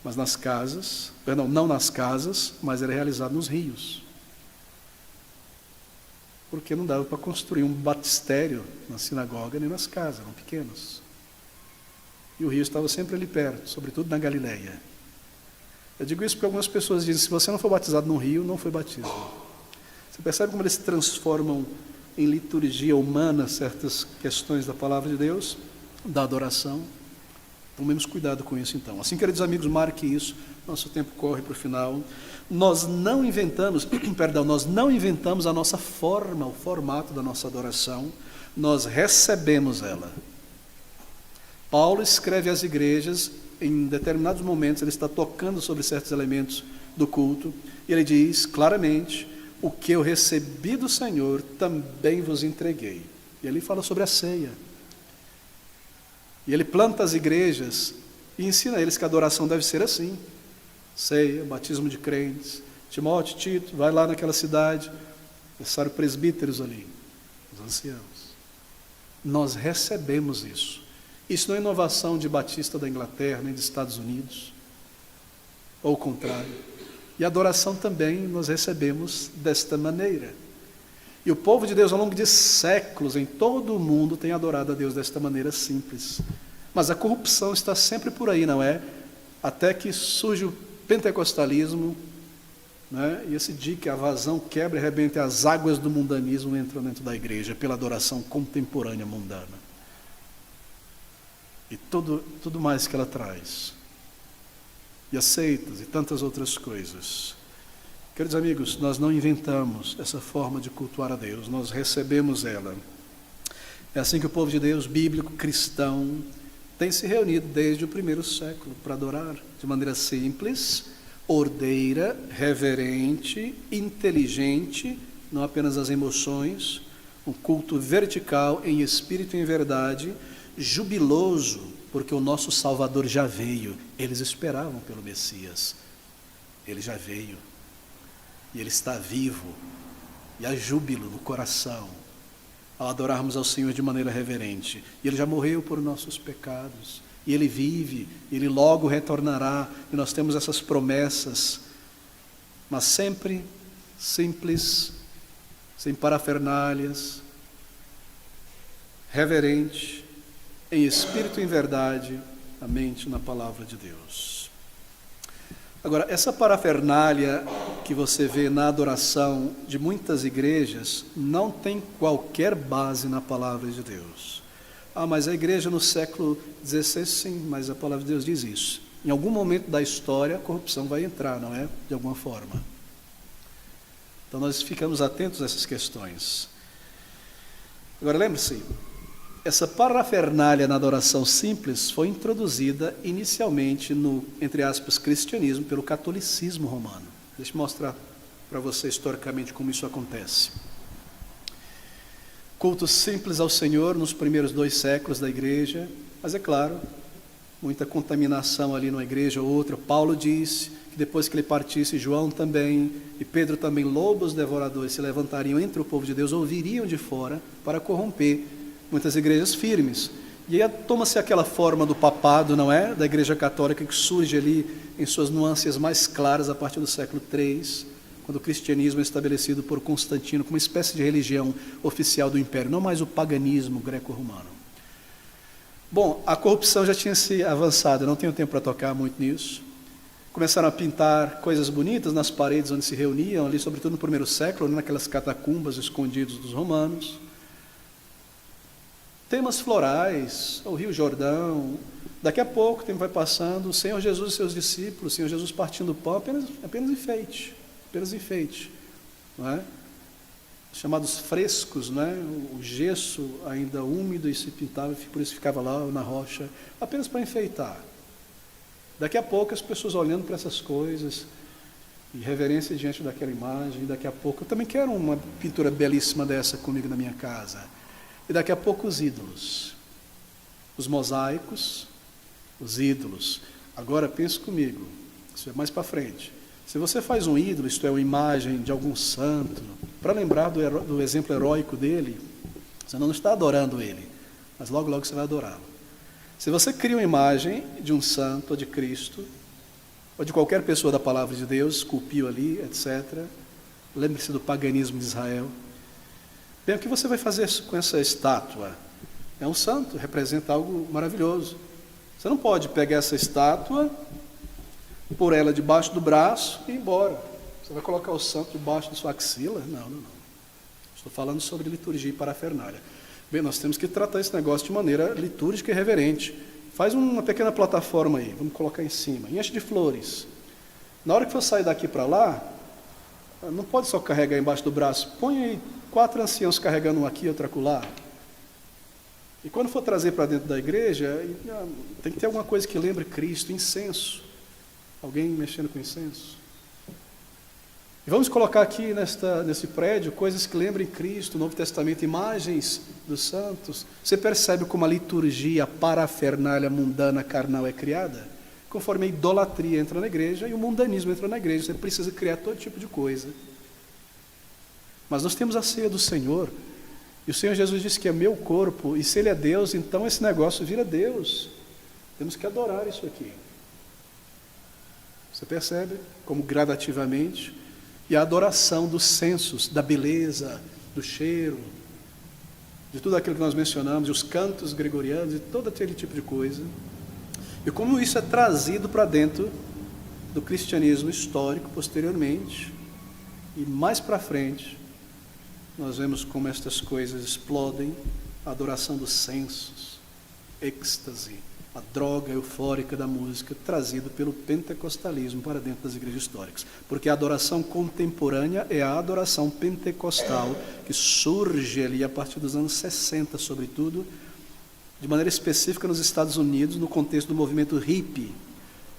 mas nas casas, não nas casas, mas era realizado nos rios. Porque não dava para construir um batistério na sinagoga nem nas casas, eram pequenos. E o rio estava sempre ali perto, sobretudo na Galileia. Eu digo isso porque algumas pessoas dizem, se você não for batizado no rio, não foi batismo. Você percebe como eles transformam em liturgia humana certas questões da palavra de Deus, da adoração? Tomemos cuidado com isso então. Assim, queridos amigos, marque isso, nosso tempo corre para o final. Nós não inventamos a nossa forma, o formato da nossa adoração, nós recebemos ela. Paulo escreve às igrejas, em determinados momentos ele está tocando sobre certos elementos do culto, e ele diz claramente, o que eu recebi do Senhor também vos entreguei. E ele fala sobre a ceia. E ele planta as igrejas e ensina a eles que a adoração deve ser assim. Ceia, batismo de crentes. Timóteo, Tito, vai lá naquela cidade, necessário presbíteros ali, os anciãos. Nós recebemos isso. Isso não é inovação de batista da Inglaterra, nem dos Estados Unidos, ou o contrário. E a adoração também nós recebemos desta maneira. E o povo de Deus, ao longo de séculos, em todo o mundo, tem adorado a Deus desta maneira simples. Mas a corrupção está sempre por aí, não é? Até que surge o pentecostalismo, né? E esse dia que a vazão quebra e arrebenta, as águas do mundanismo entram dentro da igreja, pela adoração contemporânea mundana. E tudo mais que ela traz. E as seitas e tantas outras coisas. Queridos amigos, nós não inventamos essa forma de cultuar a Deus, nós recebemos ela. É assim que o povo de Deus, bíblico, cristão, tem se reunido desde o primeiro século para adorar de maneira simples, ordeira, reverente, inteligente, não apenas as emoções, um culto vertical em espírito e em verdade, jubiloso, porque o nosso Salvador já veio. Eles esperavam pelo Messias, ele já veio, e ele está vivo, e há júbilo no coração, ao adorarmos ao Senhor de maneira reverente. E ele já morreu por nossos pecados, e ele vive, ele logo retornará, e nós temos essas promessas, mas sempre simples, sem parafernálias, reverente, em espírito e em verdade, a mente na palavra de Deus. Agora, essa parafernália que você vê na adoração de muitas igrejas não tem qualquer base na palavra de Deus. Ah, mas a igreja no século XVI, sim, mas a palavra de Deus diz isso. Em algum momento da história, a corrupção vai entrar, não é? De alguma forma. Então nós ficamos atentos a essas questões. Agora, lembre-se, essa parafernália na adoração simples foi introduzida inicialmente no, entre aspas, cristianismo, pelo catolicismo romano. Deixa eu mostrar para você historicamente como isso acontece. Culto simples ao Senhor nos primeiros 2 séculos da igreja, mas é claro, muita contaminação ali numa igreja ou outra. Paulo disse que depois que ele partisse, João também, e Pedro também, lobos devoradores se levantariam entre o povo de Deus, ou viriam de fora para corromper muitas igrejas firmes. E aí toma-se aquela forma do papado, não é? Da igreja católica, que surge ali em suas nuances mais claras a partir do século III, quando o cristianismo é estabelecido por Constantino como uma espécie de religião oficial do império, não mais o paganismo greco-romano. Bom, a corrupção já tinha se avançado, eu não tenho tempo para tocar muito nisso. Começaram a pintar coisas bonitas nas paredes onde se reuniam, ali, sobretudo no primeiro século, naquelas catacumbas escondidas dos romanos. Temas florais, o Rio Jordão. Daqui a pouco o tempo vai passando, o Senhor Jesus e seus discípulos, o Senhor Jesus partindo o pão, apenas enfeite, apenas enfeite. não é? Chamados frescos, não é? O gesso ainda úmido e se pintava, por isso ficava lá na rocha, apenas para enfeitar. Daqui a pouco as pessoas olhando para essas coisas, e reverência diante daquela imagem, e daqui a pouco, eu também quero uma pintura belíssima dessa comigo na minha casa. E daqui a pouco os ídolos, os mosaicos, os ídolos. Agora pense comigo, isso é mais para frente. Se você faz um ídolo, isto é, uma imagem de algum santo, para lembrar do exemplo heróico dele, você não está adorando ele, mas logo logo você vai adorá-lo. Se você cria uma imagem de um santo, ou de Cristo, ou de qualquer pessoa da palavra de Deus, esculpiu ali, etc., lembre-se do paganismo de Israel. Bem, o que você vai fazer com essa estátua? É um santo, representa algo maravilhoso. Você não pode pegar essa estátua, pôr ela debaixo do braço e ir embora. Você vai colocar o santo debaixo de sua axila? Não. Estou falando sobre liturgia e parafernália. Bem, nós temos que tratar esse negócio de maneira litúrgica e reverente. Faz uma pequena plataforma aí, vamos colocar em cima, enche de flores. Na hora que for sair daqui para lá, não pode só carregar embaixo do braço, põe aí 4 anciãos carregando um aqui e outro acolá. E quando for trazer para dentro da igreja, tem que ter alguma coisa que lembre Cristo, incenso. Alguém mexendo com incenso. E vamos colocar aqui nesse prédio coisas que lembrem Cristo, o Novo Testamento, imagens dos santos. Você percebe como a liturgia, a parafernália mundana, carnal é criada? Conforme a idolatria entra na igreja e o mundanismo entra na igreja, você precisa criar todo tipo de coisa. Mas nós temos a ceia do Senhor, e o Senhor Jesus disse que é meu corpo, e se Ele é Deus, então esse negócio vira Deus. Temos que adorar isso aqui. Você percebe como gradativamente, e a adoração dos sensos, da beleza, do cheiro, de tudo aquilo que nós mencionamos, os cantos gregorianos e todo aquele tipo de coisa, e como isso é trazido para dentro do cristianismo histórico posteriormente, e mais para frente, nós vemos como estas coisas explodem, a adoração dos sensos, êxtase, a droga eufórica da música, trazido pelo pentecostalismo para dentro das igrejas históricas. Porque a adoração contemporânea é a adoração pentecostal, que surge ali a partir dos anos 60, sobretudo, de maneira específica nos Estados Unidos, no contexto do movimento hippie,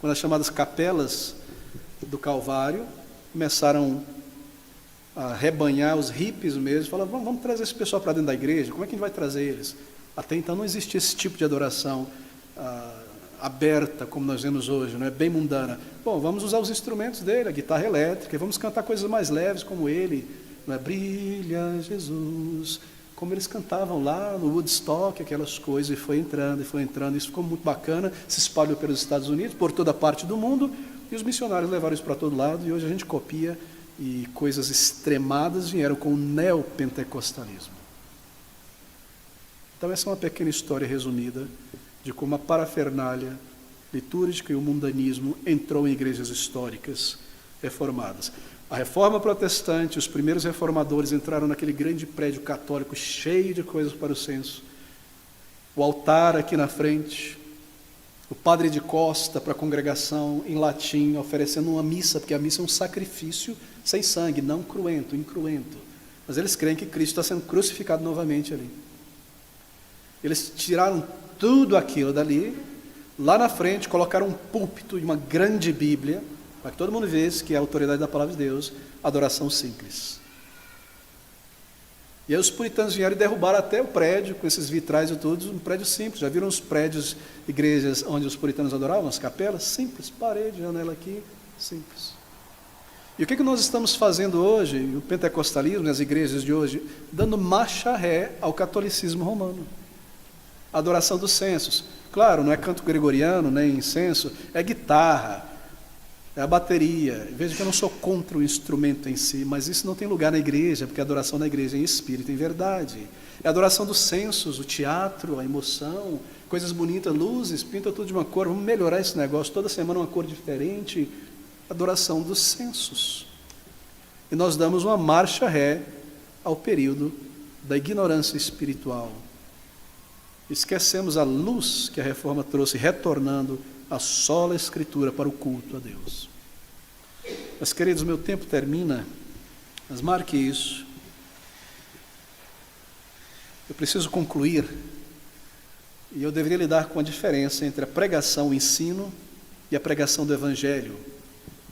quando as chamadas capelas do Calvário começaram a rebanhar os hippies mesmo, falavam, vamos trazer esse pessoal para dentro da igreja, como é que a gente vai trazer eles? Até então não existia esse tipo de adoração aberta, como nós vemos hoje, não é bem mundana. Bom, vamos usar os instrumentos dele, a guitarra elétrica, e vamos cantar coisas mais leves como ele, não é? Brilha Jesus, como eles cantavam lá no Woodstock, aquelas coisas, e foi entrando, isso ficou muito bacana, se espalhou pelos Estados Unidos, por toda parte do mundo, e os missionários levaram isso para todo lado, e hoje a gente copia, e coisas extremadas vieram com o neopentecostalismo. Então essa é uma pequena história resumida de como a parafernália litúrgica e o mundanismo entrou em igrejas históricas reformadas. A reforma protestante, os primeiros reformadores entraram naquele grande prédio católico cheio de coisas para o censo. O altar aqui na frente, o padre de costa para a congregação em latim, oferecendo uma missa, porque a missa é um sacrifício sem sangue, não cruento, incruento. Mas eles creem que Cristo está sendo crucificado novamente ali. Eles tiraram tudo aquilo dali, lá na frente colocaram um púlpito e uma grande Bíblia, para que todo mundo visse que é a autoridade da palavra de Deus, adoração simples. E aí os puritanos vieram e derrubaram até o prédio, com esses vitrais e tudo, um prédio simples. Já viram os prédios, igrejas onde os puritanos adoravam, as capelas? Simples, parede, janela aqui, simples. E o que nós estamos fazendo hoje, o pentecostalismo, as igrejas de hoje, dando marcha ré ao catolicismo romano. A adoração dos censos. Claro, não é canto gregoriano, nem incenso, é guitarra, é a bateria. Veja que eu não sou contra o instrumento em si, mas isso não tem lugar na igreja, porque a adoração na igreja é em espírito, em verdade. É a adoração dos sensos, o teatro, a emoção, coisas bonitas, luzes, pinta tudo de uma cor, vamos melhorar esse negócio, toda semana uma cor diferente. Adoração dos sensos. E nós damos uma marcha ré ao período da ignorância espiritual. Esquecemos a luz que a reforma trouxe, retornando a sola Escritura para o culto a Deus. Mas, queridos, meu tempo termina, Mas marque isso. Eu preciso concluir, e eu deveria lidar com a diferença entre a pregação, o ensino e a pregação do Evangelho.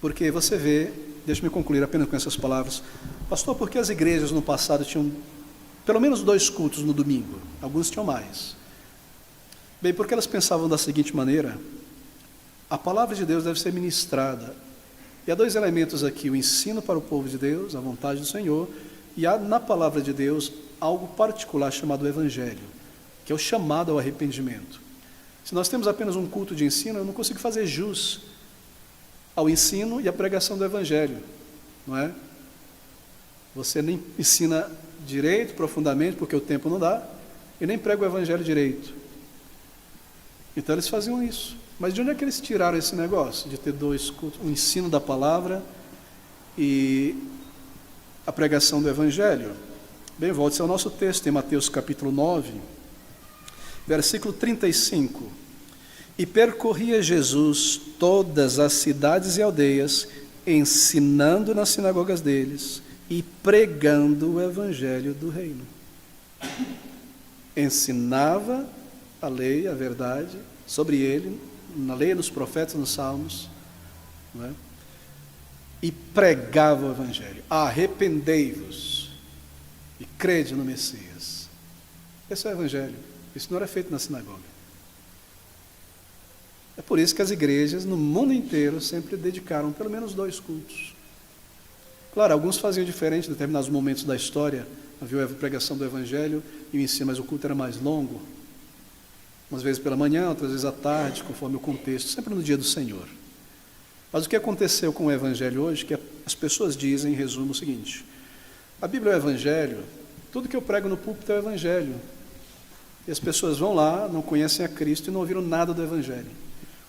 Porque você vê, deixe-me concluir apenas com essas palavras, pastor, por que as igrejas no passado tinham pelo menos 2 cultos no domingo? Alguns tinham mais. Bem, porque elas pensavam da seguinte maneira: a palavra de Deus deve ser ministrada. E há 2 elementos aqui: o ensino para o povo de Deus, a vontade do Senhor, e há na palavra de Deus algo particular chamado Evangelho, que é o chamado ao arrependimento. Se nós temos apenas um culto de ensino, eu não consigo fazer jus ao ensino e à pregação do Evangelho, não é? Você nem ensina direito, profundamente, porque o tempo não dá, e nem prega o Evangelho direito. Então eles faziam isso. Mas de onde é que eles tiraram esse negócio de ter 2 cultos, o ensino da palavra e a pregação do Evangelho? Bem, volte-se ao nosso texto em Mateus capítulo 9, versículo 35. E percorria Jesus todas as cidades e aldeias, ensinando nas sinagogas deles e pregando o Evangelho do reino. Ensinava a lei, a verdade, sobre ele, na lei dos profetas, nos salmos, não é? E pregava o Evangelho. Arrependei-vos e crede no Messias. Esse é o Evangelho. Isso não era feito na sinagoga. É por isso que as igrejas no mundo inteiro sempre dedicaram pelo menos 2 cultos. Claro, alguns faziam diferente em determinados momentos da história. Havia a pregação do Evangelho e o ensino, mas o culto era mais longo. Umas vezes pela manhã, outras vezes à tarde, conforme o contexto, sempre no dia do Senhor. Mas o que aconteceu com o Evangelho hoje, que as pessoas dizem, em resumo, o seguinte: a Bíblia é o Evangelho, tudo que eu prego no púlpito é o Evangelho. E as pessoas vão lá, não conhecem a Cristo e não ouviram nada do Evangelho.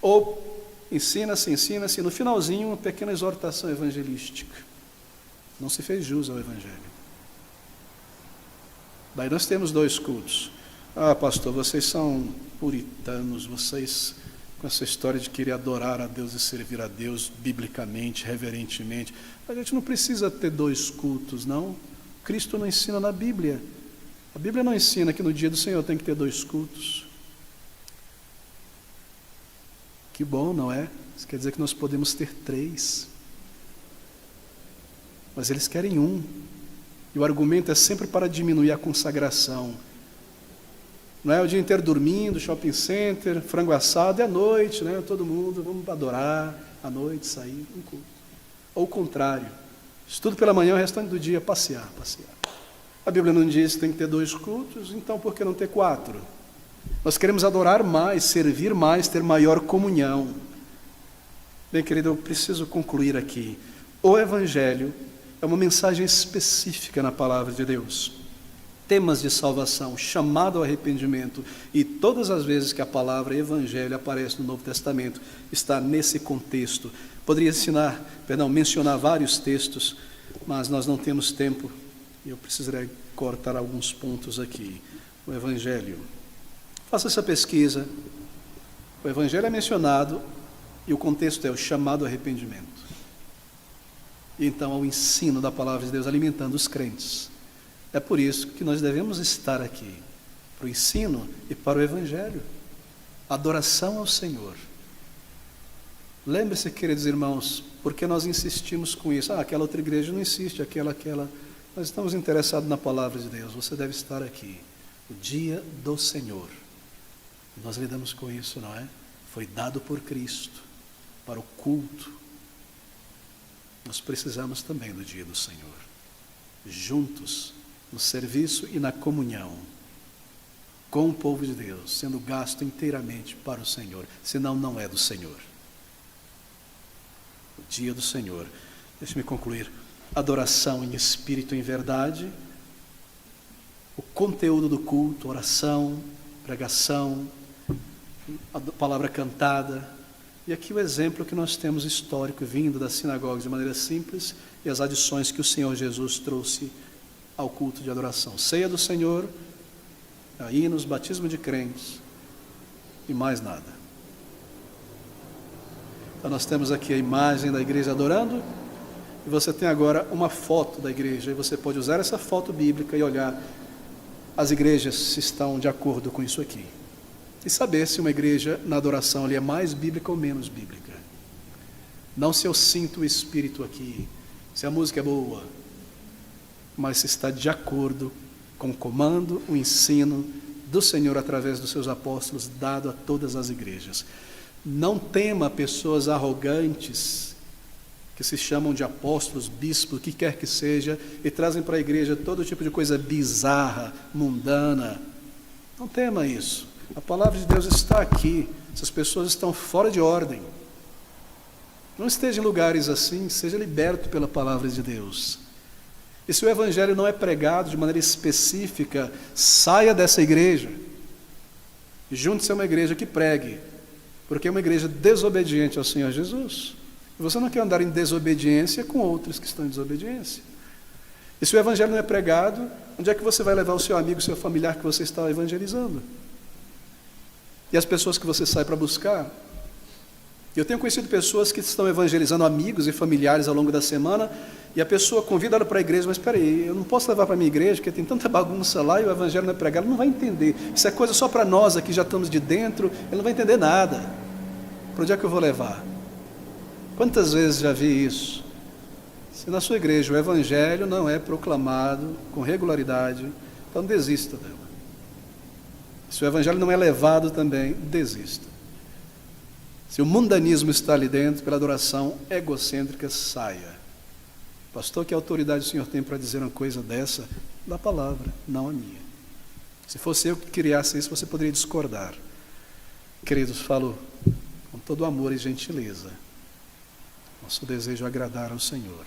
Ou ensina-se, no finalzinho uma pequena exortação evangelística. Não se fez jus ao Evangelho. Daí nós temos 2 cultos. Ah, pastor, vocês são puritanos, vocês com essa história de querer adorar a Deus e servir a Deus biblicamente, reverentemente. A gente não precisa ter 2 cultos, não. Cristo não ensina na Bíblia. A Bíblia não ensina que no dia do Senhor tem que ter 2 cultos. Que bom, não é? Isso quer dizer que nós podemos ter 3. Mas eles querem 1. E o argumento é sempre para diminuir a consagração. Não é o dia inteiro dormindo, shopping center, frango assado, é à noite, né? Todo mundo, vamos adorar, à noite, sair, um culto. Ou o contrário, estudo pela manhã, o restante do dia, passear. A Bíblia não diz que tem que ter 2 cultos, então por que não ter 4? Nós queremos adorar mais, servir mais, ter maior comunhão. Bem, querido, eu preciso concluir aqui. O Evangelho é uma mensagem específica na palavra de Deus. Temas de salvação, chamado ao arrependimento, e todas as vezes que a palavra Evangelho aparece no Novo Testamento, está nesse contexto. Poderia mencionar vários textos, mas nós não temos tempo, e eu precisaria cortar alguns pontos aqui. O Evangelho. Faça essa pesquisa. O Evangelho é mencionado, e o contexto é o chamado ao arrependimento. E então, ao ensino da palavra de Deus, alimentando os crentes. É por isso que nós devemos estar aqui, para o ensino e para o Evangelho. Adoração ao Senhor. Lembre-se, queridos irmãos, porque nós insistimos com isso. Aquela outra igreja não insiste, aquela. Nós estamos interessados na palavra de Deus. Você deve estar aqui. O dia do Senhor. Nós lidamos com isso, não é? Foi dado por Cristo para o culto. Nós precisamos também do dia do Senhor. Juntos, no serviço e na comunhão com o povo de Deus, sendo gasto inteiramente para o Senhor, senão não é do Senhor. O dia do Senhor. Deixe-me concluir. Adoração em espírito e em verdade, o conteúdo do culto, oração, pregação, a palavra cantada, e aqui o exemplo que nós temos histórico vindo das sinagogas de maneira simples e as adições que o Senhor Jesus trouxe ao culto de adoração. Ceia do Senhor, hinos, batismo de crentes e mais nada. Então nós temos aqui a imagem da igreja adorando e você tem agora uma foto da igreja, e você pode usar essa foto bíblica e olhar as igrejas se estão de acordo com isso aqui. E saber se uma igreja na adoração ali é mais bíblica ou menos bíblica. Não se eu sinto o Espírito aqui, se a música é boa, mas se está de acordo com o comando, o ensino do Senhor através dos seus apóstolos, dado a todas as igrejas. Não tema pessoas arrogantes, que se chamam de apóstolos, bispos, o que quer que seja, e trazem para a igreja todo tipo de coisa bizarra, mundana. Não tema isso. A palavra de Deus está aqui. Essas pessoas estão fora de ordem. Não esteja em lugares assim, seja liberto pela palavra de Deus. E se o evangelho não é pregado de maneira específica, saia dessa igreja e junte-se a uma igreja que pregue, porque é uma igreja desobediente ao Senhor Jesus. E você não quer andar em desobediência com outros que estão em desobediência. E se o evangelho não é pregado, onde é que você vai levar o seu amigo, o seu familiar que você está evangelizando? E as pessoas que você sai para buscar? Eu tenho conhecido pessoas que estão evangelizando amigos e familiares ao longo da semana, e a pessoa convida ela para a igreja, mas espera aí, eu não posso levar para a minha igreja, porque tem tanta bagunça lá e o evangelho não é pregado, ele não vai entender. Isso é coisa só para nós aqui, já estamos de dentro, ele não vai entender nada. Para onde é que eu vou levar? Quantas vezes já vi isso? Se na sua igreja o evangelho não é proclamado com regularidade, então desista dela. Se o evangelho não é levado também, desista. Se o mundanismo está ali dentro, pela adoração egocêntrica, saia. Pastor, que autoridade o senhor tem para dizer uma coisa dessa? Da palavra, não a minha. Se fosse eu que criasse isso, você poderia discordar. Queridos, falo com todo amor e gentileza. Nosso desejo é agradar ao Senhor.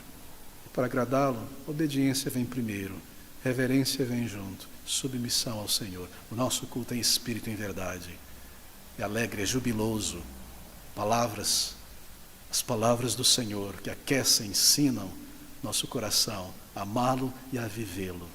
Para agradá-lo, obediência vem primeiro, reverência vem junto, submissão ao Senhor. O nosso culto é em espírito e em verdade. É alegre, é jubiloso. As palavras do Senhor que aquecem, ensinam nosso coração a amá-lo e a vivê-lo.